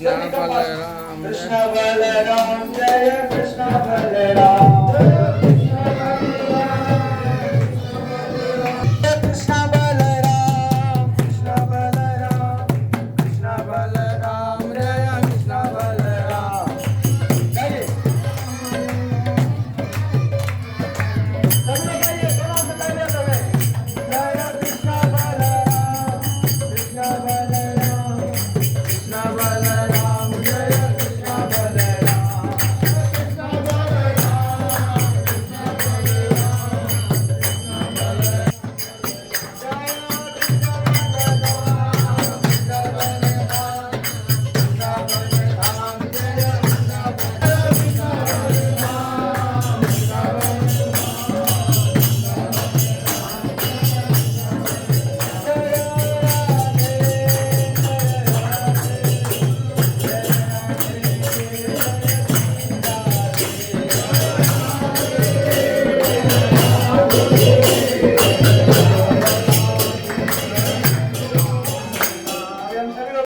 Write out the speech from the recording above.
बलराम कृष्ण बलराम जय कृष्ण बलराम कृष्ण बलराम कृष्ण बलराम कृष्ण बलराम जय कृष्ण बलराम गाइए सबने गाइए थोड़ा सा गाइए सबने जय कृष्ण बलराम कृष्ण बलराम कृष्ण बलराम जय कृष्ण बलराम कृष्ण बलराम